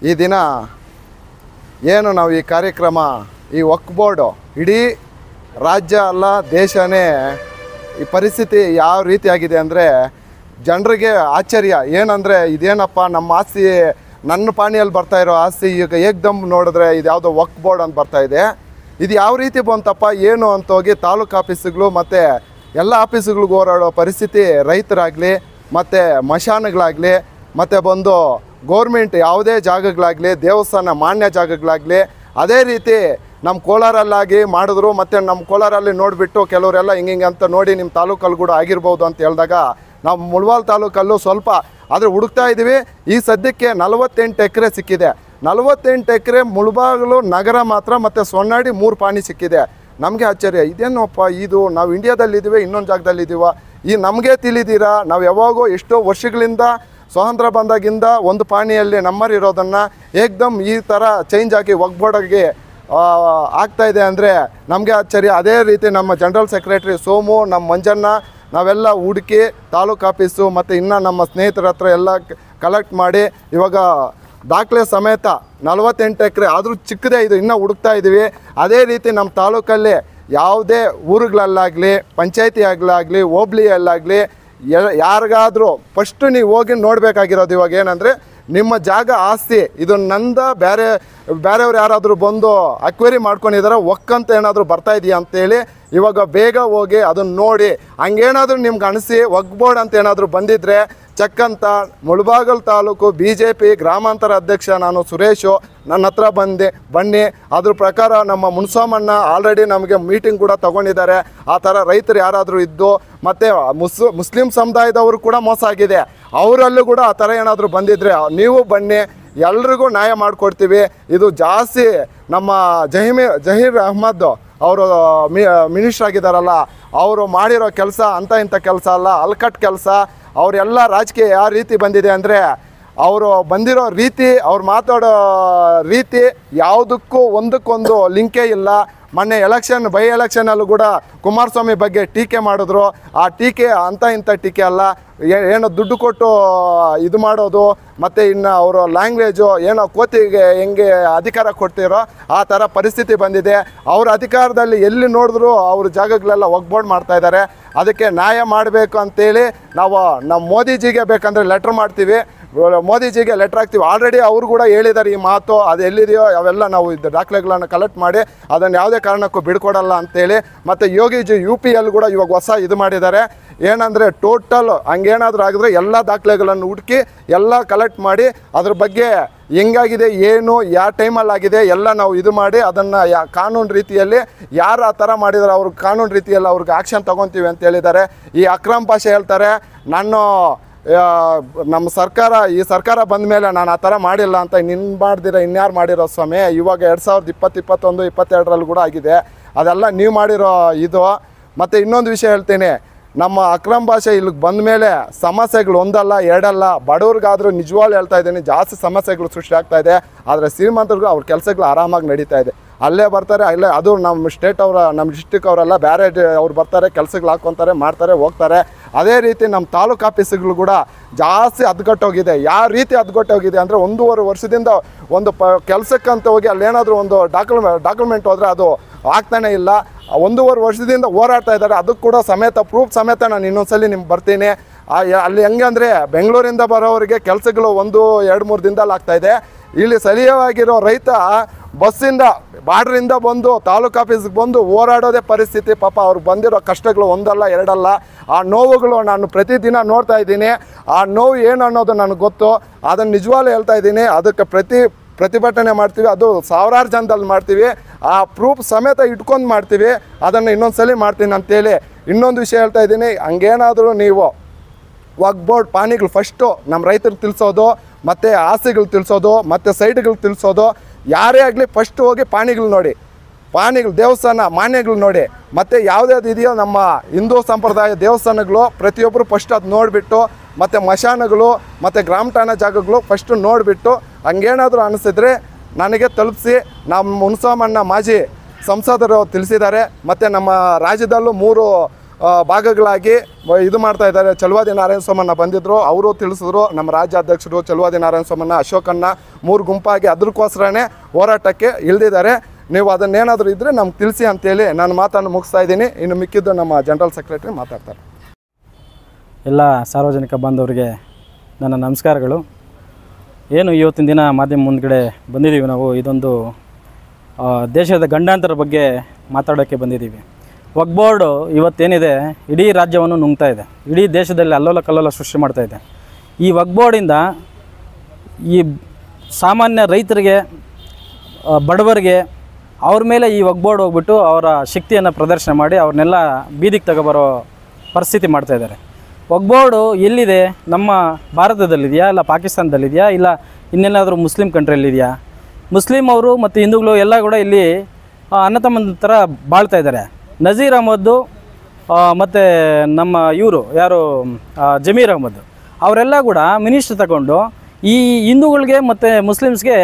ಈ ದಿನ ಏನು ನಾವು ಈ ಕಾರ್ಯಕ್ರಮ ಈ ವಕ್ಫ್ ಬೋರ್ಡು ಇಡೀ ರಾಜ್ಯ ಅಲ್ಲ ದೇಶನೇ ಈ ಪರಿಸ್ಥಿತಿ ಯಾವ ರೀತಿಯಾಗಿದೆ ಅಂದರೆ ಜನರಿಗೆ ಆಶ್ಚರ್ಯ ಏನಂದರೆ ಇದೇನಪ್ಪ ನಮ್ಮ ಆಸ್ತಿ ನನ್ನ ಪಾಣಿಯಲ್ಲಿ ಬರ್ತಾ ಇರೋ ಆಸ್ತಿ ಈಗ ಏಕ್ದಮ್ ನೋಡಿದ್ರೆ ಇದು ಯಾವುದೋ ವಕ್ಫ್ ಬೋರ್ಡ್ ಅಂತ ಬರ್ತಾ ಇದೆ. ಇದು ಯಾವ ರೀತಿ ಬಂತಪ್ಪ ಏನು ಅಂತ ಹೋಗಿ ತಾಲೂಕು ಆಫೀಸುಗಳು ಮತ್ತು ಎಲ್ಲ ಆಫೀಸುಗಳಿಗೆ ಹೋರಾಡೋ ಪರಿಸ್ಥಿತಿ ರೈತರಾಗಲಿ ಮತ್ತು ಮಶಾನಗಳಾಗಲಿ ಮತ್ತು ಬಂದು ಗೋರ್ಮೆಂಟ್ ಯಾವುದೇ ಜಾಗಗಳಾಗಲಿ ದೇವಸ್ಥಾನ ಮಾನ್ಯ ಜಾಗಗಳಾಗಲಿ ಅದೇ ರೀತಿ ನಮ್ಮ ಕೋಲಾರಲ್ಲಾಗಿ ಮಾಡಿದ್ರು. ಮತ್ತು ನಮ್ಮ ಕೋಲಾರಲ್ಲಿ ನೋಡಿಬಿಟ್ಟು ಕೆಲವರೆಲ್ಲ ಹಿಂಗೆ ಅಂತ ನೋಡಿ ನಿಮ್ಮ ತಾಲೂಕಲ್ಲಿ ಕೂಡ ಆಗಿರ್ಬೋದು ಅಂತ ಹೇಳಿದಾಗ ನಾವು ಮುಳಬಾಲ್ ತಾಲೂಕಲ್ಲೂ ಸ್ವಲ್ಪ ಆದರೆ ಹುಡುಕ್ತಾ ಇದ್ದೀವಿ. ಈ ಸದ್ಯಕ್ಕೆ 48 ಎಕರೆ ಸಿಕ್ಕಿದೆ. 48 ಎಕರೆ ಮುಳಬಾಗಿಲು ನಗರ ಮಾತ್ರ ಮತ್ತು ಸೊನ್ನಾಡಿ 3 ಪಾಣಿ ಸಿಕ್ಕಿದೆ. ನಮಗೆ ಆಶ್ಚರ್ಯ ಇದೇನಪ್ಪ ಇದು ನಾವು ಇಂಡಿಯಾದಲ್ಲಿದ್ದೀವಿ ಇನ್ನೊಂದು ಜಾಗದಲ್ಲಿದ್ದೀವ ಈ ನಮಗೆ ತಿಳಿದೀರಾ ನಾವು ಯಾವಾಗೋ ಎಷ್ಟೋ ವರ್ಷಗಳಿಂದ ಸ್ವಾತಂತ್ರ್ಯ ಬಂದಾಗಿಂದ ಒಂದು ಪಾಣಿಯಲ್ಲಿ ನಂಬರ್ ಇರೋದನ್ನು ಏಕ್ದಮ್ ಈ ಥರ ಚೇಂಜ್ ಆಗಿ ವಕ್ಫ್ ಬೋರ್ಡ್ಗೆ ಆಗ್ತಾಯಿದೆ ಅಂದರೆ ನಮಗೆ ಆಶ್ಚರ್ಯ. ಅದೇ ರೀತಿ ನಮ್ಮ ಜನರಲ್ ಸೆಕ್ರೆಟ್ರಿ ಸೋಮು ನಮ್ಮ ಮಂಜಣ್ಣ ನಾವೆಲ್ಲ ಹುಡುಕಿ ತಾಲೂಕು ಆಫೀಸು ಮತ್ತು ಇನ್ನು ನಮ್ಮ ಸ್ನೇಹಿತರ ಹತ್ರ ಎಲ್ಲ ಕಲೆಕ್ಟ್ ಮಾಡಿ ಇವಾಗ ದಾಖಲೆ ಸಮೇತ 48 ಎಕರೆ ಆದರೂ ಚಿಕ್ಕದೇ ಇದು ಇನ್ನೂ ಹುಡುಕ್ತಾ ಇದ್ದೀವಿ. ಅದೇ ರೀತಿ ನಮ್ಮ ತಾಲೂಕಲ್ಲಿ ಯಾವುದೇ ಊರುಗಳಲ್ಲಾಗಲಿ ಪಂಚಾಯತಿಯಾಗಲಾಗಲಿ ಹೋಬ್ಳಿಯಲ್ಲಾಗಲಿ ಯಾರಿಗಾದರೂ ಫಸ್ಟು ನೀವು ಹೋಗಿ ನೋಡಬೇಕಾಗಿರೋದು ಇವಾಗ ಏನಂದರೆ ನಿಮ್ಮ ಜಾಗ ಆಸ್ತಿ ಇದು ನಂದ ಬೇರೆಯವ್ರು ಯಾರಾದರೂ ಬಂದು ಅಕ್ವೈರಿ ಮಾಡ್ಕೊಂಡಿದ್ದಾರೆ ಒಕ್ಕಂತ ಏನಾದರೂ ಬರ್ತಾ ಇದೆಯಾ ಅಂತೇಳಿ ಇವಾಗ ಬೇಗ ಹೋಗಿ ಅದನ್ನು ನೋಡಿ ಹಂಗೇನಾದರೂ ನಿಮ್ಗೆ ಅನಿಸಿ ವಕ್ಫ್ ಬೋರ್ಡ್ ಅಂತ ಏನಾದರೂ ಬಂದಿದ್ದರೆ ಚೆಕ್ ಅಂತ ಮುಳಬಾಗಿಲು ತಾಲೂಕು BJP ಗ್ರಾಮಾಂತರ ಅಧ್ಯಕ್ಷ ನಾನು ಸುರೇಶು ನನ್ನ ಹತ್ರ ಬನ್ನಿ ಅದ್ರ ಪ್ರಕಾರ ನಮ್ಮ ಮುನ್ಸಾಮಣ್ಣ ಆಲ್ರೆಡಿ ನಮಗೆ ಮೀಟಿಂಗ್ ಕೂಡ ತೊಗೊಂಡಿದ್ದಾರೆ. ಆ ಥರ ರೈತರು ಯಾರಾದರೂ ಇದ್ದು ಮತ್ತು ಮುಸ್ಲಿಂ ಸಮುದಾಯದವರು ಕೂಡ ಮೋಸ ಆಗಿದೆ ಅವರಲ್ಲೂ ಕೂಡ ಆ ಥರ ಏನಾದರೂ ಬಂದಿದ್ದರೆ ನೀವು ಬನ್ನಿ ಎಲ್ರಿಗೂ ನ್ಯಾಯ ಮಾಡಿಕೊಡ್ತೀವಿ. ಇದು ಜಾಸ್ತಿ ನಮ್ಮ ಜಹೀರ್ ಅಹ್ಮದ್ ಅವರು ಮಿನಿಸ್ಟ್ರ್ ಆಗಿದ್ದಾರಲ್ಲ ಅವರು ಮಾಡಿರೋ ಕೆಲಸ ಅಂಥ ಇಂಥ ಕೆಲಸ ಅಲ್ಲ ಅಲ್ಕಟ್ ಕೆಲಸ. ಅವರೆಲ್ಲ ರಾಜಕೀಯ ಯಾವ ರೀತಿ ಬಂದಿದೆ ಅಂದರೆ ಅವರು ಬಂದಿರೋ ರೀತಿ ಅವ್ರು ಮಾತಾಡೋ ರೀತಿ ಯಾವುದಕ್ಕೂ ಒಂದಕ್ಕೊಂದು ಲಿಂಕೇ ಇಲ್ಲ. ಮೊನ್ನೆ ಬೈ ಎಲೆಕ್ಷನಲ್ಲೂ ಕೂಡ ಕುಮಾರಸ್ವಾಮಿ ಬಗ್ಗೆ ಟೀಕೆ ಮಾಡಿದ್ರು. ಆ ಟೀಕೆ ಅಂಥ ಇಂಥ ಟೀಕೆ ಅಲ್ಲ, ಏನೋ ದುಡ್ಡು ಕೊಟ್ಟು ಇದು ಮಾಡೋದು ಮತ್ತು ಇನ್ನು ಅವರ ಲ್ಯಾಂಗ್ವೇಜು ಏನೋ ಕೋತಿಗೆ ಹೆಂಗೆ ಅಧಿಕಾರ ಕೊಡ್ತಿರೋ ಆ ಥರ ಪರಿಸ್ಥಿತಿ ಬಂದಿದೆ. ಅವ್ರ ಅಧಿಕಾರದಲ್ಲಿ ಎಲ್ಲಿ ನೋಡಿದ್ರು ಅವ್ರ ಜಾಗಗಳೆಲ್ಲ ವಕ್ಫ್ ಬೋರ್ಡ್ ಮಾಡ್ತಾಯಿದ್ದಾರೆ. ಅದಕ್ಕೆ ನ್ಯಾಯ ಮಾಡಬೇಕು ಅಂತೇಳಿ ನಾವು ನಮ್ಮ ಮೋದಿಜಿಗೆ ಬೇಕಂದರೆ ಲೆಟ್ರ್ ಮಾಡ್ತೀವಿ, ಮೋದಿಜಿಗೆ ಲೆಟ್ರ್ ಹಾಕ್ತೀವಿ. ಆಲ್ರೆಡಿ ಅವರು ಕೂಡ ಹೇಳಿದ್ದಾರೆ ಈ ಮಾತು, ಅದು ಎಲ್ಲಿದೆಯೋ ಅವೆಲ್ಲ ನಾವು ಇದು ದಾಖಲೆಗಳನ್ನು ಕಲೆಕ್ಟ್ ಮಾಡಿ ಅದನ್ನು ಯಾವುದೇ ಕಾರಣಕ್ಕೂ ಬಿಡ್ಕೊಡಲ್ಲ ಅಂತೇಳಿ. ಮತ್ತು ಯೋಗಿಜಿ UPಯಲ್ಲಿ ಕೂಡ ಇವಾಗ ಹೊಸ ಇದು ಮಾಡಿದ್ದಾರೆ ಏನಂದರೆ ಟೋಟಲ್ ಹಂಗೇನಾದರೂ ಆಗಿದ್ರೆ ಎಲ್ಲ ದಾಖಲೆಗಳನ್ನು ಹುಡುಕಿ ಎಲ್ಲ ಕಲೆಕ್ಟ್ ಮಾಡಿ ಅದ್ರ ಬಗ್ಗೆ ಹೆಂಗಾಗಿದೆ ಏನು ಯಾವ ಟೈಮಲ್ಲಾಗಿದೆ ಎಲ್ಲ ನಾವು ಇದು ಮಾಡಿ ಅದನ್ನು ಕಾನೂನು ರೀತಿಯಲ್ಲಿ ಯಾರು ಆ ಥರ ಮಾಡಿದರೆ ಅವ್ರಿಗೆ ಕಾನೂನು ರೀತಿಯಲ್ಲಿ ಅವ್ರಿಗೆ ಆ್ಯಕ್ಷನ್ ತೊಗೊತೀವಿ ಅಂತ ಹೇಳಿದ್ದಾರೆ. ಈ ಅಕ್ರಮ್ ಪಾಷಾ ಹೇಳ್ತಾರೆ ನಾನು ನಮ್ಮ ಈ ಸರ್ಕಾರ ಬಂದ ಮೇಲೆ ನಾನು ಆ ಥರ ಮಾಡಿಲ್ಲ ಅಂತ ಮಾಡ್ದಿರ ಇನ್ಯಾರು ಮಾಡಿರೋ ಸ್ವಾಮಿ. ಇವಾಗ 2020, 21, 22ರಲ್ಲಿ ಕೂಡ ಆಗಿದೆ. ಅದೆಲ್ಲ ನೀವು ಮಾಡಿರೋ ಇದು. ಮತ್ತು ಇನ್ನೊಂದು ವಿಷಯ ಹೇಳ್ತೀನಿ, ನಮ್ಮ ಅಕ್ರಮ್ ಪಾಷಾ ಇಲ್ಲಿಗೆ ಬಂದ ಮೇಲೆ ಸಮಸ್ಯೆಗಳು ಒಂದಲ್ಲ ಎರಡಲ್ಲ, ಬಡವ್ರಿಗಾದರೂ ನಿಜವಾಗ್ಲೂ ಹೇಳ್ತಾ ಇದ್ದೀನಿ ಜಾಸ್ತಿ ಸಮಸ್ಯೆಗಳು ಸೃಷ್ಟಿ ಆಗ್ತಾ ಇದೆ. ಆದರೆ ಶ್ರೀಮಂತರಿಗೂ ಅವ್ರ ಕೆಲಸಗಳು ಆರಾಮಾಗಿ ನಡೀತಾ ಇದೆ. ಅಲ್ಲೇ ಬರ್ತಾರೆ ಅಲ್ಲೇ ಅದು ನಮ್ಮ ಸ್ಟೇಟ್ ನಮ್ಮ ಡಿಸ್ಟಿಕ್ ಅವರೆಲ್ಲ ಬೇರೆ ಅವ್ರು ಬರ್ತಾರೆ ಕೆಲಸಗಳು ಹಾಕ್ಕೊತಾರೆ ಮಾಡ್ತಾರೆ ಹೋಗ್ತಾರೆ. ಅದೇ ರೀತಿ ನಮ್ಮ ತಾಲೂಕು ಆಫೀಸುಗಳು ಕೂಡ ಜಾಸ್ತಿ ಹದ್ಗಟ್ಟೋಗಿದೆ. ಯಾವ ರೀತಿ ಹದ್ಗಟ್ಟೋಗಿದೆ ಅಂದರೆ 1.5 ವರ್ಷದಿಂದ ಒಂದು ಕೆಲಸಕ್ಕಂತ ಹೋಗಿ ಅಲ್ಲೇನಾದರೂ ಒಂದು ಡಾಕ್ಯುಮೆಂಟ್ ಹೋದರೆ ಅದು ಆಗ್ತಾನೆ ಇಲ್ಲ. 1.5 ವರ್ಷದಿಂದ ಹೋರಾಡ್ತಾ ಇದ್ದಾರೆ. ಅದಕ್ಕೆ ಕೂಡ ಪ್ರೂಫ್ ಸಮೇತ ನಾನು ಇನ್ನೊಂದ್ಸಲಿ ನಿಮ್ಗೆ ಬರ್ತೀನಿ. ಅಲ್ಲಿ ಹೆಂಗಂದರೆ ಬೆಂಗಳೂರಿಂದ ಬರೋರಿಗೆ ಕೆಲಸಗಳು 1-2-3 ದಿನದಲ್ಲಿ ಆಗ್ತಾಯಿದೆ. ಇಲ್ಲಿ ಸ್ಥಳೀಯವಾಗಿರೋ ರೈತ ಬಸ್ಸಿಂದ ಬಾರ್ಡ್ರಿಂದ ಬಂದು ತಾಲೂಕು ಆಫೀಸ್ಗೆ ಬಂದು ಹೋರಾಡೋದೇ ಪರಿಸ್ಥಿತಿ. ಪಾಪ ಅವ್ರಿಗೆ ಬಂದಿರೋ ಕಷ್ಟಗಳು ಒಂದಲ್ಲ ಎರಡಲ್ಲ. ಆ ನೋವುಗಳು ನಾನು ಪ್ರತಿದಿನ ನೋಡ್ತಾ ಇದ್ದೀನಿ. ಆ ನೋವು ಏನು ಅನ್ನೋದು ನನಗೆ ಗೊತ್ತು. ಅದನ್ನು ನಿಜವಾಗ್ಲೂ ಹೇಳ್ತಾ ಇದ್ದೀನಿ. ಅದಕ್ಕೆ ಪ್ರತಿಭಟನೆ ಮಾಡ್ತೀವಿ, ಅದು ಸಾವಿರಾರು ಜನದಲ್ಲಿ ಮಾಡ್ತೀವಿ. ಆ ಪ್ರೂಫ್ ಸಮೇತ ಇಟ್ಕೊಂಡು ಮಾಡ್ತೀವಿ. ಅದನ್ನು ಇನ್ನೊಂದ್ಸಲಿ ಮಾಡ್ತೀನಿ ಅಂತೇಳಿ ಇನ್ನೊಂದು ವಿಷಯ ಹೇಳ್ತಾ ಇದ್ದೀನಿ. ಹಂಗೇನಾದರೂ ನೀವು ವಕ್ಫ್ ಬೋರ್ಡ್ ಪಾಣಿಗಳು ಫಸ್ಟು ನಮ್ಮ ರೈತರಿಗೆ ತಿಳಿಸೋದು ಮತ್ತು ಆಸ್ತಿಗಳು ತಿಳಿಸೋದು ಮತ್ತು ಸೈಟ್ಗಳು ತಿಳಿಸೋದು. ಯಾರೇ ಆಗಲಿ ಫಸ್ಟ್ ಹೋಗಿ ಪಾಣಿಗಳು ನೋಡಿ, ಪಾಣಿಗಳು ದೇವಸ್ಥಾನ ಮಾನ್ಯಗಳು ನೋಡಿ, ಮತ್ತು ಯಾವುದ್ಯಾವ್ದು ಇದೆಯೋ ನಮ್ಮ ಹಿಂದೂ ಸಂಪ್ರದಾಯ ದೇವಸ್ಥಾನಗಳು ಪ್ರತಿಯೊಬ್ಬರು ಫಸ್ಟ್ ಅದು ನೋಡಿಬಿಟ್ಟು, ಮತ್ತು ಮಶಾನಗಳು ಮತ್ತು ಗ್ರಾಮ ಠಾಣಾ ಜಾಗಗಳು ಫಸ್ಟು ನೋಡಿಬಿಟ್ಟು ಹಂಗೇನಾದರೂ ಅನಿಸಿದ್ರೆ ನನಗೆ ತಲುಪಿಸಿ. ನಮ್ಮ ಮುನ್ಸಾಮಣ್ಣ ಮಾಜಿ ಸಂಸದರು ತಿಳಿಸಿದ್ದಾರೆ. ಮತ್ತು ನಮ್ಮ ರಾಜ್ಯದಲ್ಲೂ 3 ಭಾಗಗಳಾಗಿ ಇದು ಮಾಡ್ತಾ ಇದ್ದಾರೆ. ಚಲುವಾದಿ ನಾರಾಯಣ ಸ್ವಾಮಣ್ಣ ಬಂದಿದ್ದರು, ಅವರು ತಿಳಿಸಿದ್ರು ನಮ್ಮ ರಾಜ್ಯಾಧ್ಯಕ್ಷರು ಚಲುವಾದಿ ನಾರಾಯಣ ಸ್ವಾಮಣ್ಣ ಅಶೋಕಣ್ಣ 3 ಗುಂಪಾಗಿ ಅದಕ್ಕೋಸ್ಕರನೇ ಹೋರಾಟಕ್ಕೆ ಇಳಿದಿದ್ದಾರೆ. ನೀವು ಅದನ್ನೇನಾದರೂ ಇದ್ದರೆ ನಮ್ಗೆ ತಿಳಿಸಿ ಅಂತೇಳಿ ನಾನು ಮಾತನ್ನು ಮುಗಿಸ್ತಾ ಇದ್ದೀನಿ. ಇನ್ನು ಮಿಕ್ಕಿದ್ದು ನಮ್ಮ ಜನರಲ್ ಸೆಕ್ರೆಟರಿ ಮಾತಾಡ್ತಾರೆ. ಎಲ್ಲ ಸಾರ್ವಜನಿಕ ಬಾಂಧವರಿಗೆ ನನ್ನ ನಮಸ್ಕಾರಗಳು. ಏನು ಇವತ್ತಿನ ದಿನ ಮಾಧ್ಯಮ ಮುಂದ್ಗಡೆ ಬಂದಿದ್ದೀವಿ ನಾವು, ಇದೊಂದು ದೇಶದ ಗಂಡಾಂತರ ಬಗ್ಗೆ ಮಾತಾಡೋಕ್ಕೆ ಬಂದಿದ್ದೀವಿ. ವಕ್ಫ್ ಬೋರ್ಡ್ ಇವತ್ತೇನಿದೆ ಇಡೀ ರಾಜ್ಯವನ್ನು ನುಂಗ್ತಾ ಇದೆ, ಇಡೀ ದೇಶದಲ್ಲಿ ಅಲ್ಲೋಲ ಕಲ್ಲೋಲ ಸೃಷ್ಟಿ ಮಾಡ್ತಾ ಇದೆ. ಈ ವಕ್ಫ್ ಬೋರ್ಡಿಂದ ಈ ಸಾಮಾನ್ಯ ರೈತರಿಗೆ, ಬಡವರಿಗೆ ಅವ್ರ ಮೇಲೆ ಈ ವಕ್ಫ್ ಬೋರ್ಡ್ ಹೋಗ್ಬಿಟ್ಟು ಅವರ ಶಕ್ತಿಯನ್ನು ಪ್ರದರ್ಶನ ಮಾಡಿ ಅವ್ರನ್ನೆಲ್ಲ ಬೀದಿಗೆ ತಗೊಬರೋ ಪರಿಸ್ಥಿತಿ ಮಾಡ್ತಾಯಿದ್ದಾರೆ. ವಕ್ಫ್ ಬೋರ್ಡು ಎಲ್ಲಿದೆ? ನಮ್ಮ ಭಾರತದಲ್ಲಿದೆಯಾ, ಇಲ್ಲ ಪಾಕಿಸ್ತಾನದಲ್ಲಿದೆಯಾ, ಇಲ್ಲ ಇನ್ನೆಲ್ಲಾದರೂ ಮುಸ್ಲಿಂ ಕಂಟ್ರಿಯಲ್ಲಿದೆಯಾ? ಮುಸ್ಲಿಂ ಅವರು ಮತ್ತು ಹಿಂದೂಗಳು ಎಲ್ಲ ಕೂಡ ಇಲ್ಲಿ ಅಣ್ಣತಮ್ಮನ ಥರ ಬಾಳ್ತಾ ಇದ್ದಾರೆ. ನಜೀರ್ ಅಹಮದ್ದು ಮತ್ತು ನಮ್ಮ ಇವರು ಯಾರು ಜಮೀರ್ ಅಹಮದ್ ಅವರೆಲ್ಲ ಕೂಡ ಮಿನಿಸ್ಟ್ರ್ ತಗೊಂಡು ಈ ಹಿಂದೂಗಳಿಗೆ ಮತ್ತು ಮುಸ್ಲಿಮ್ಸ್ಗೆ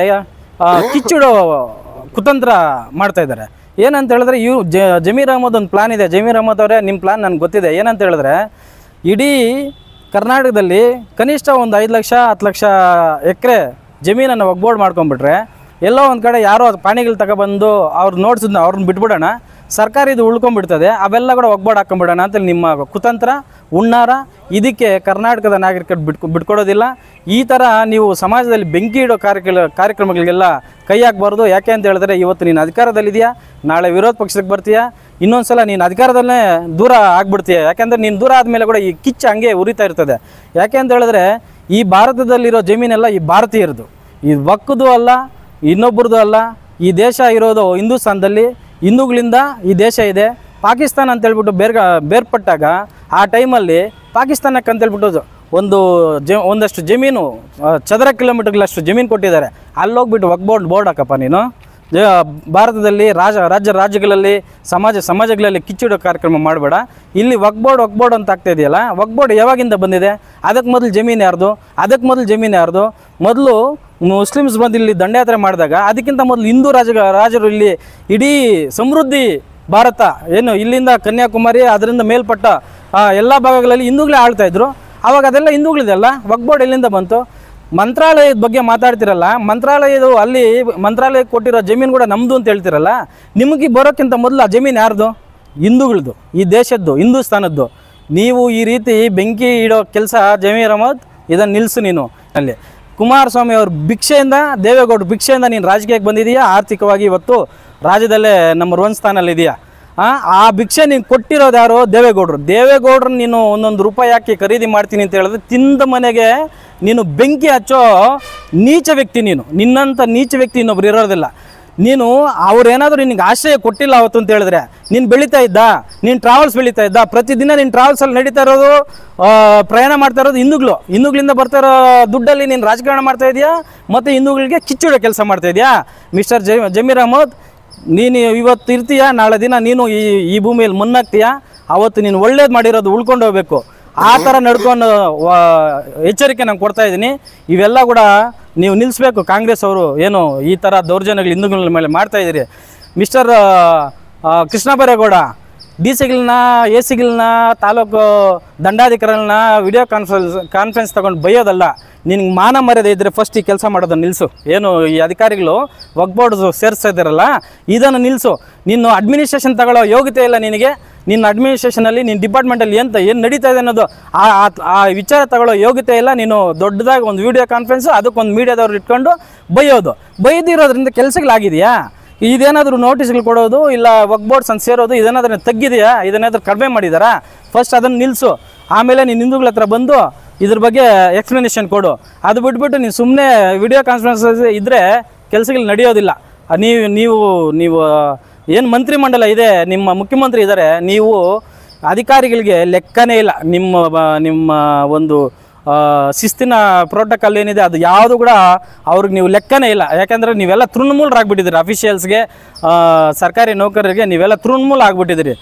ಕಿಚ್ಚಿಡೋ ಕುತಂತ್ರ ಮಾಡ್ತಾಯಿದ್ದಾರೆ. ಏನಂತ ಹೇಳಿದ್ರೆ ಇವು ಜಮೀರ್ ಅಹಮದ್ ಒಂದು ಪ್ಲ್ಯಾನ್ ಇದೆ. ಜಮೀರ್ ಅಹಮದ್ ಅವರೇ, ನಿಮ್ಮ ಪ್ಲ್ಯಾನ್ ನನಗೆ ಗೊತ್ತಿದೆ. ಏನಂತ ಹೇಳಿದ್ರೆ ಇಡೀ ಕರ್ನಾಟಕದಲ್ಲಿ ಕನಿಷ್ಠ ಒಂದು 5 ಲಕ್ಷ 10 ಲಕ್ಷ ಎಕರೆ ಜಮೀನನ್ನು ವಕ್ಫ್ ಬೋರ್ಡ್ ಮಾಡ್ಕೊಂಡ್ಬಿಟ್ರೆ ಎಲ್ಲೋ ಒಂದು ಕಡೆ ಯಾರೋ ಪಾಣಿಗಳು ತಗೊಬಂದು ಅವ್ರು ನೋಡ್ಸಿದ್ನ ಅವ್ರನ್ನ ಬಿಟ್ಬಿಡೋಣ, ಸರ್ಕಾರ ಇದು ಉಳ್ಕೊಂಡ್ಬಿಡ್ತದೆ, ಅವೆಲ್ಲ ಕೂಡ ವಕ್ಫ್ ಬೋರ್ಡ್ ಹಾಕೊಂಡ್ಬಿಡೋಣ ಅಂತೇಳಿ ನಿಮ್ಮ ಕುತಂತ್ರ, ಹುನ್ನಾರ. ಇದಕ್ಕೆ ಕರ್ನಾಟಕದ ನಾಗರಿಕರು ಬಿಟ್ಕೊಡೋದಿಲ್ಲ. ಈ ಥರ ನೀವು ಸಮಾಜದಲ್ಲಿ ಬೆಂಕಿ ಇಡೋ ಕಾರ್ಯಕ್ರಮಗಳಿಗೆಲ್ಲ ಕೈ ಹಾಕಬಾರ್ದು. ಯಾಕೆ ಅಂತ ಹೇಳಿದ್ರೆ ಇವತ್ತು ನೀನು ಅಧಿಕಾರದಲ್ಲಿದೆಯಾ, ನಾಳೆ ವಿರೋಧ ಪಕ್ಷಕ್ಕೆ ಬರ್ತೀಯಾ, ಇನ್ನೊಂದು ಸಲ ನೀನು ಅಧಿಕಾರದಲ್ಲೇ ದೂರ ಆಗ್ಬಿಡ್ತೀಯ. ಯಾಕೆಂದರೆ ನೀನು ದೂರ ಆದಮೇಲೆ ಕೂಡ ಈ ಕಿಚ್ಚು ಹಂಗೆ ಉರಿತಾ ಇರ್ತದೆ. ಯಾಕೆ ಅಂತ ಹೇಳಿದ್ರೆ ಈ ಭಾರತದಲ್ಲಿರೋ ಜಮೀನೆಲ್ಲ ಈ ಭಾರತೀಯರದು, ಇದು ವಕ್ಫ್ದು ಅಲ್ಲ, ಇನ್ನೊಬ್ಬರದು ಅಲ್ಲ. ಈ ದೇಶ ಇರೋದು ಹಿಂದೂಸ್ತಾನದಲ್ಲಿ, ಹಿಂದೂಗಳಿಂದ ಈ ದೇಶ ಇದೆ. ಪಾಕಿಸ್ತಾನ ಅಂತೇಳ್ಬಿಟ್ಟು ಬೇರ್ಪಟ್ಟಾಗ ಆ ಟೈಮಲ್ಲಿ ಪಾಕಿಸ್ತಾನಕ್ಕೆ ಅಂತೇಳ್ಬಿಟ್ಟು ಒಂದಷ್ಟು ಜಮೀನು ಚದರ ಕಿಲೋಮೀಟರ್ಗಳಷ್ಟು ಜಮೀನು ಕೊಟ್ಟಿದ್ದಾರೆ. ಅಲ್ಲೋಗ್ಬಿಟ್ಟು ವಕ್ಫ್ ಬೋರ್ಡ್ ಹಾಕಪ್ಪ ನೀನು. ಭಾರತದಲ್ಲಿ ರಾಜ್ಯಗಳಲ್ಲಿ ಸಮಾಜಗಳಲ್ಲಿ ಕಿಚ್ಚಿಡೋ ಕಾರ್ಯಕ್ರಮ ಮಾಡಬೇಡ. ಇಲ್ಲಿ ವಕ್ಫ್ ಬೋರ್ಡ್ ಅಂತ ಆಗ್ತಾ ಇದೆಯಲ್ಲ, ವಕ್ಫ್ ಬೋರ್ಡ್ ಯಾವಾಗಿಂದ ಬಂದಿದೆ? ಅದಕ್ಕೆ ಮೊದಲು ಜಮೀನು ಯಾರ್ದು? ಮೊದಲು ಮುಸ್ಲಿಮ್ಸ್ ಬಂದು ಇಲ್ಲಿ ದಂಡಯಾತ್ರೆ ಮಾಡಿದಾಗ ಅದಕ್ಕಿಂತ ಮೊದಲು ಹಿಂದೂ ರಾಜರು ಇಲ್ಲಿ ಇಡೀ ಸಮೃದ್ಧಿ ಭಾರತ ಏನು ಇಲ್ಲಿಂದ ಕನ್ಯಾಕುಮಾರಿ ಅದರಿಂದ ಮೇಲ್ಪಟ್ಟ ಎಲ್ಲ ಭಾಗಗಳಲ್ಲಿ ಹಿಂದೂಗಳೇ ಆಳ್ತಾ ಇದ್ರು. ಆವಾಗ ಅದೆಲ್ಲ ಹಿಂದೂಗಳಿದೆಲ್ಲ. ವಕ್ಫ್ ಬೋರ್ಡ್ ಎಲ್ಲಿಂದ ಬಂತು? ಮಂತ್ರಾಲಯದ ಬಗ್ಗೆ ಮಾತಾಡ್ತಿರಲ್ಲ, ಮಂತ್ರಾಲಯಕ್ಕೆ ಕೊಟ್ಟಿರೋ ಜಮೀನು ಕೂಡ ನಮ್ಮದು ಅಂತ ಹೇಳ್ತಿರಲ್ಲ. ನಿಮಗೆ ಬರೋಕ್ಕಿಂತ ಮೊದಲು ಆ ಜಮೀನು ಯಾರ್ದು? ಹಿಂದೂಗಳದು, ಈ ದೇಶದ್ದು, ಹಿಂದೂಸ್ತಾನದ್ದು. ನೀವು ಈ ರೀತಿ ಬೆಂಕಿ ಇಡೋ ಕೆಲಸ ಜಮೀರ್ ಅಹಮದ್ ಇದನ್ನು ನಿಲ್ಲಿಸು ನೀನು. ಅಲ್ಲಿ ಕುಮಾರಸ್ವಾಮಿ ಅವ್ರ ಭಿಕ್ಷೆಯಿಂದ, ದೇವೇಗೌಡರ ಭಿಕ್ಷೆಯಿಂದ ನೀನು ರಾಜಕೀಯಕ್ಕೆ ಬಂದಿದೆಯಾ. ಆರ್ಥಿಕವಾಗಿ ಇವತ್ತು ರಾಜ್ಯದಲ್ಲೇ ನಂಬರ್ 1 ಸ್ಥಾನಲ್ಲಿದೆಯಾ. ಆ ಭಿಕ್ಷೆ ನೀನು ಕೊಟ್ಟಿರೋದು ಯಾರು? ದೇವೇಗೌಡರು ನೀನು 1 ರೂಪಾಯಿ ಹಾಕಿ ಖರೀದಿ ಮಾಡ್ತೀನಿ ಅಂತ ಹೇಳಿದ್ರೆ ತಿಂದ ಮನೆಗೆ ನೀನು ಬೆಂಕಿ ಹಚ್ಚೋ ನೀಚ ವ್ಯಕ್ತಿ ನೀನು. ನಿನ್ನಂಥ ನೀಚ ವ್ಯಕ್ತಿ ಇನ್ನೊಬ್ರು ಇರೋದಿಲ್ಲ. ನೀನು ಅವ್ರೇನಾದರೂ ನಿನಗೆ ಆಶ್ರಯ ಕೊಟ್ಟಿಲ್ಲ ಅವತ್ತು ಅಂತ ಹೇಳಿದ್ರೆ ನೀನು ಬೆಳೀತಾ ಇದ್ದ, ನೀನು ಟ್ರಾವೆಲ್ಸ್ ಬೆಳೀತಾ ಇದ್ದ. ಪ್ರತಿದಿನ ನೀನು ಟ್ರಾವೆಲ್ಸಲ್ಲಿ ನಡೀತಾ ಇರೋದು, ಪ್ರಯಾಣ ಮಾಡ್ತಾ ಇರೋದು ಹಿಂದೂಗಳಿಂದ ಬರ್ತಾ ಇರೋ ದುಡ್ಡಲ್ಲಿ ನೀನು ರಾಜಕಾರಣ ಮಾಡ್ತಾ ಇದೆಯಾ, ಮತ್ತು ಹಿಂದೂಗಳಿಗೆ ಕಿಚ್ಚಿಡೋ ಕೆಲಸ ಮಾಡ್ತಾ ಇದೆಯಾ. ಮಿಸ್ಟರ್ ಜಮೀರ್ ಅಹಮದ್, ನೀನು ಇವತ್ತು ಇರ್ತೀಯಾ, ನಾಳೆ ದಿನ ನೀನು ಈ ಭೂಮಿಯಲ್ಲಿ ಮುನ್ನಾಗ್ತೀಯಾ. ಅವತ್ತು ನೀನು ಒಳ್ಳೇದು ಮಾಡಿರೋದು ಉಳ್ಕೊಂಡು ಹೋಗಬೇಕು. ಆ ಥರ ನಡ್ಕೊಂಡು ಎಚ್ಚರಿಕೆ ನಾನು ಕೊಡ್ತಾ ಇದ್ದೀನಿ. ಇವೆಲ್ಲ ಕೂಡ ನೀವು ನಿಲ್ಲಿಸ್ಬೇಕು. ಕಾಂಗ್ರೆಸ್ ಅವರು ಏನು ಈ ಥರ ದೌರ್ಜನ್ಯಗಳು ಹಿಂದೂಗಳ ಮೇಲೆ ಮಾಡ್ತಾಯಿದ್ದೀರಿ. ಮಿಸ್ಟರ್ ಕೃಷ್ಣ ಬೈರೇಗೌಡ, ಡಿ.ಸಿಗಳನ್ನ, ಎ.ಸಿಗಳನ್ನ, ತಾಲೂಕು ದಂಡಾಧಿಕಾರಿಗಳನ್ನ ವಿಡಿಯೋ ಕಾನ್ಫರೆನ್ಸ್ ತೊಗೊಂಡು ಬೈಯೋದಲ್ಲ. ನಿನಗೆ ಮಾನ ಮರ್ಯಾದೆ ಇದ್ದರೆ ಫಸ್ಟ್ ಈ ಕೆಲಸ ಮಾಡೋದನ್ನು ನಿಲ್ಲಿಸು. ಏನು ಈ ಅಧಿಕಾರಿಗಳು ವಕ್ಫ್ ಬೋರ್ಡ್ ಸೇರಿಸ್ತಾ ಇದ್ದಾರಲ್ಲ, ಇದನ್ನು ನಿಲ್ಲಿಸು. ನೀನು ಅಡ್ಮಿನಿಸ್ಟ್ರೇಷನ್ ತಗೊಳ್ಳೋ ಯೋಗ್ಯತೆ ಇಲ್ಲ ನಿನಗೆ. ನಿನ್ನ ಅಡ್ಮಿನಿಸ್ಟ್ರೇಷನಲ್ಲಿ, ನಿನ್ನ ಡಿಪಾರ್ಟ್ಮೆಂಟಲ್ಲಿ ಏನು ನಡೀತಾ ಇದೆ ಅನ್ನೋದು ಆ ವಿಚಾರ ತಗೊಳ್ಳೋ ಯೋಗ್ಯತೆ ಇಲ್ಲ. ನೀನು ದೊಡ್ಡದಾಗಿ ಒಂದು ವಿಡಿಯೋ ಕಾನ್ಫರೆನ್ಸು, ಅದಕ್ಕೊಂದು ಮೀಡಿಯಾದವ್ರು ಇಟ್ಕೊಂಡು ಬೈದಿರೋದ್ರಿಂದ ಕೆಲಸಗಳಾಗಿದೆಯಾ? ಇದೇನಾದರೂ ನೋಟಿಸ್ಗಳು ಕೊಡೋದು, ಇಲ್ಲ ವಕ್ಫ್ ಬೋರ್ಡ್ ಸಂಸ್ಥೆ ಸೇರೋದು, ಇದೇನಾದ್ರೂ ತಗ್ಗಿದೆಯಾ? ಇದನ್ನೇನಾದ್ರೂ ಕಡಿಮೆ ಮಾಡಿದಾರಾ? ಫಸ್ಟ್ ಅದನ್ನು ನಿಲ್ಲಿಸು. ಆಮೇಲೆ ನೀನು ಹಿಂದೂಗಳ ಹತ್ರ ಬಂದು ಇದ್ರ ಬಗ್ಗೆ ಎಕ್ಸ್ಪ್ಲನೇಷನ್ ಕೊಡು. ಅದು ಬಿಟ್ಬಿಟ್ಟು ನೀನು ಸುಮ್ಮನೆ ವಿಡಿಯೋ ಕಾನ್ಫರೆನ್ಸ್ ಇದ್ದರೆ ಕೆಲಸಗಳು ನಡೆಯೋದಿಲ್ಲ. ನೀವು ಏನು ಮಂತ್ರಿಮಂಡಲ ಇದೆ, ನಿಮ್ಮ ಮುಖ್ಯಮಂತ್ರಿ ಇದ್ದಾರೆ, ನೀವು ಅಧಿಕಾರಿಗಳಿಗೆ ಲೆಕ್ಕನೇ ಇಲ್ಲ. ನಿಮ್ಮ ಒಂದು ಶಿಸ್ತಿನ ಪ್ರೋಟೋಕಾಲ್ ಏನಿದೆ ಅದು ಯಾವುದು ಕೂಡ ಅವ್ರಿಗೆ ನೀವು ಲೆಕ್ಕನೇ ಇಲ್ಲ. ಯಾಕೆಂದರೆ ನೀವೆಲ್ಲ ತೃಣಮೂಲರಾಗ್ಬಿಟ್ಟಿದ್ದೀರಿ. ಅಫಿಷಿಯಲ್ಸ್ಗೆ, ಸರ್ಕಾರಿ ನೌಕರರಿಗೆ ನೀವೆಲ್ಲ ತೃಣಮೂಲ ಆಗಿಬಿಟ್ಟಿದ್ದೀರಿ.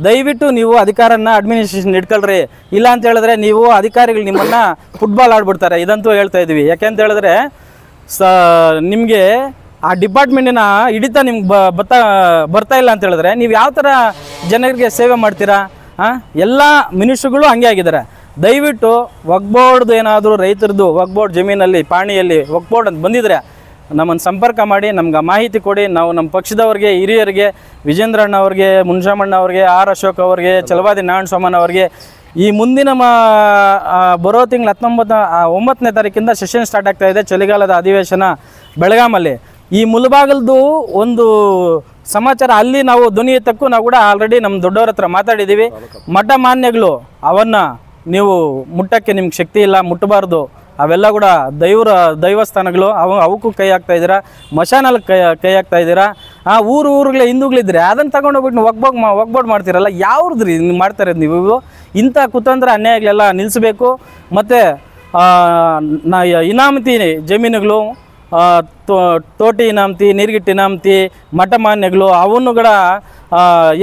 ದಯವಿಟ್ಟು ನೀವು ಅಧಿಕಾರನ ಅಡ್ಮಿನಿಸ್ಟ್ರೇಷನ್ ಇಟ್ಕೊಳ್ರಿ. ಇಲ್ಲ ಅಂತ ಹೇಳಿದ್ರೆ ನೀವು ಅಧಿಕಾರಿಗಳು ನಿಮ್ಮನ್ನು ಫುಟ್ಬಾಲ್ ಆಡ್ಬಿಡ್ತಾರೆ. ಇದಂತೂ ಹೇಳ್ತಾ ಇದ್ದೀವಿ. ಯಾಕೆಂತ ಹೇಳಿದ್ರೆ ನಿಮಗೆ ಆ ಡಿಪಾರ್ಟ್ಮೆಂಟಿನ ಹಿಡಿತ ನಿಮ್ಗೆ ಬರ್ತಾ ಇಲ್ಲ ಅಂತ ಹೇಳಿದ್ರೆ ನೀವು ಯಾವ ಥರ ಜನರಿಗೆ ಸೇವೆ ಮಾಡ್ತೀರಾ? ಎಲ್ಲ ಮಿನಿಸ್ಟ್ರುಗಳು ಹಂಗೆ ಆಗಿದ್ದಾರೆ. ದಯವಿಟ್ಟು ವಕ್ಫ್ ಬೋರ್ಡ್ದು ಏನಾದರೂ ರೈತರದ್ದು ವಕ್ಫ್ ಬೋರ್ಡ್ ಜಮೀನಲ್ಲಿ ಪಾಣಿಯಲ್ಲಿ ವಕ್ಫ್ ಬೋರ್ಡ್ ಅಂತ ಬಂದಿದ್ರೆ ನಮ್ಮನ್ನು ಸಂಪರ್ಕ ಮಾಡಿ ನಮ್ಗೆ ಮಾಹಿತಿ ಕೊಡಿ. ನಾವು ನಮ್ಮ ಪಕ್ಷದವ್ರಿಗೆ, ಹಿರಿಯರಿಗೆ, ವಿಜೇಂದ್ರ ಅಣ್ಣವ್ರಿಗೆ, ಮುನ್ಷಾಮಣ್ಣ ಅವ್ರಿಗೆ, ಆರ್ ಅಶೋಕ್ ಅವ್ರಿಗೆ, ಚಲವಾದಿ ನಾರಾಯಣ ಸ್ವಾಮಣ್ಣ ಅವ್ರಿಗೆ ಈ ಮುಂದಿನ ಬರೋ ತಿಂಗಳು 9ನೇ ತಾರೀಕಿಂದ ಸೆಷನ್ ಸ್ಟಾರ್ಟ್ ಆಗ್ತಾ ಇದೆ, ಚಳಿಗಾಲದ ಅಧಿವೇಶನ ಬೆಳಗಾಮಲ್ಲಿ. ಈ ಮುಳಬಾಗಲ್ದು ಒಂದು ಸಮಾಚಾರ ಅಲ್ಲಿ ನಾವು ಧ್ವನಿ ಎತ್ತಕ್ಕೂ ನಾವು ಕೂಡ ಆಲ್ರೆಡಿ ನಮ್ಮ ದೊಡ್ಡವ್ರ ಹತ್ರ ಮಾತಾಡಿದ್ದೀವಿ. ಮಠ ಮಾನ್ಯಗಳು ಅವನ್ನು ನೀವು ಮುಟ್ಟಕ್ಕೆ ನಿಮ್ಗೆ ಶಕ್ತಿ ಇಲ್ಲ, ಮುಟ್ಟಬಾರ್ದು. ಅವೆಲ್ಲ ಕೂಡ ದೈವಸ್ಥಾನಗಳು ಅವಕ್ಕೂ ಕೈ ಹಾಕ್ತಾ ಇದ್ದೀರಾ, ಮಶಾನಕ್ಕೆ ಕೈ ಹಾಕ್ತಾ ಇದ್ದೀರಾ. ಊರುಗಳೇ ಹಿಂದೂಗಳಿದ್ರೆ ಅದನ್ನು ತಗೊಂಡೋಗ್ಬಿಟ್ಟು ವಕ್ಫ್ ಬೋರ್ಡ್ ಮಾಡ್ತೀರಲ್ಲ, ಯಾವ್ದ್ರಿ ನೀವು ಮಾಡ್ತಾ ಇರೋದು ನೀವು? ಇಂಥ ಕುತಂತ್ರ ಅನ್ಯಾಯಗಳೆಲ್ಲ ನಿಲ್ಲಿಸಬೇಕು. ಮತ್ತು ಇನಾಮತಿ ಜಮೀನುಗಳು, ತೋಟಿ ಇನಾಮತಿ, ನೀರ್ಗಿಟ್ಟು ಇನಾಮತಿ, ಮಠ ಮಾನ್ಯಗಳು ಅವನ್ನು ಕೂಡ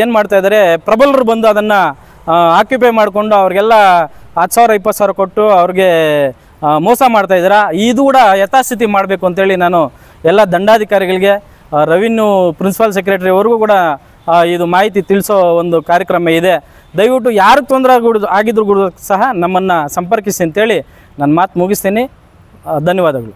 ಏನು ಮಾಡ್ತಾಯಿದ್ದಾರೆ, ಪ್ರಬಲರು ಬಂದು ಅದನ್ನು ಆಕ್ಯುಪೈ ಮಾಡಿಕೊಂಡು ಅವ್ರಿಗೆಲ್ಲ 10,000 20,000 ಕೊಟ್ಟು ಅವ್ರಿಗೆ ಮೋಸ ಮಾಡ್ತಾಯಿದ್ದೀರಾ. ಇದು ಕೂಡ ಯಥಾಸ್ಥಿತಿ ಮಾಡಬೇಕು ಅಂತೇಳಿ ನಾನು ಎಲ್ಲ ದಂಡಾಧಿಕಾರಿಗಳಿಗೆ, ರೆವಿನ್ಯೂ ಪ್ರಿನ್ಸಿಪಲ್ ಸೆಕ್ರೆಟರಿ ಅವ್ರಿಗೂ ಕೂಡ ಇದು ಮಾಹಿತಿ ತಿಳಿಸೋ ಒಂದು ಕಾರ್ಯಕ್ರಮ ಇದೆ. ದಯವಿಟ್ಟು ಯಾರಿಗೆ ತೊಂದರೆ ಆಗಿದ್ರು ಕೂಡ ಸಹ ನಮ್ಮನ್ನು ಸಂಪರ್ಕಿಸಿ ಅಂತೇಳಿ ನನ್ನ ಮಾತು ಮುಗಿಸ್ತೀನಿ. ಧನ್ಯವಾದಗಳು.